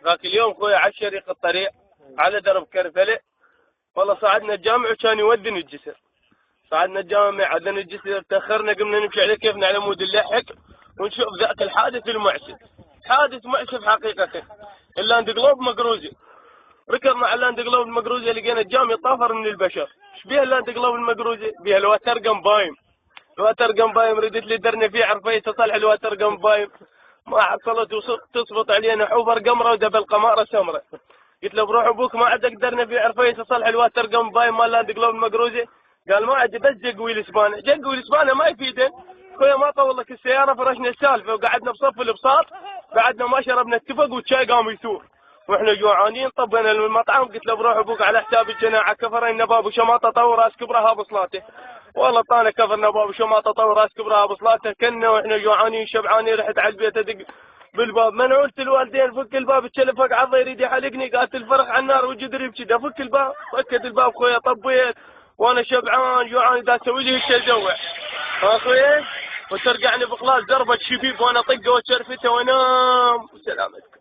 ذاك اليوم خويا على شريق الطريق على درب كرفله، والله صعدنا الجامع وكان يودن الجسر. صعدنا الجامع عدن الجسر، تاخرنا قمنا نمشي على كيفنا على مود اللحق ونشوف ذاك الحادث المعسف. حادث مؤسف حقيقة. اللاند جلوب مقروزي، ركبنا على اللاند جلوب المقروزي لقينا الجامع طافر من البشر. ايش بيها اللاند جلوب المقروزي؟ بيها الوتر قنبايم. الوتر قنبايم ردت لي درنا فيه عرفيه تصلح الوتر قنبايم، ما حصلت وتصفط علينا حوفر قمره ودبل قماره سمره. قلت له بروح ابوك ما عاد قدرنا في عرفيه تصلح الوتر قنبايم مال لاند جلوب المقروزي. قال ما عاد بس جقوي الاسبانه، جقوي الاسبانه ما يفيدن. خويا ما طول لك السياره، فرشنا السالفه وقعدنا بصف البساط، بعدنا ما شربنا التفق والشاي قام يثور واحنا جوعانين. طبينا المطعم، قلت له بروح ابوك على حساب الجماعه كفر النباب وشماطه طور راس كبرها بصلاته. والله طانا كفر نباب وشماطه طور راس كبرها بصلاته. كنا واحنا جوعانين شبعانين، رحت على البيت ادق بالباب، منعولت الوالدين فك الباب، التلفق عضه يريد يحلقني، قالت الفرخ على النار وجدري بكذا. فك الباب، فكت الباب خويا، طبيت وانا شبعان جوعان، دا اسوي لي التجوع اخويا، وترجعني بخلاص ضربة شبيب وانا طقه وشرفته وانام. سلامتك.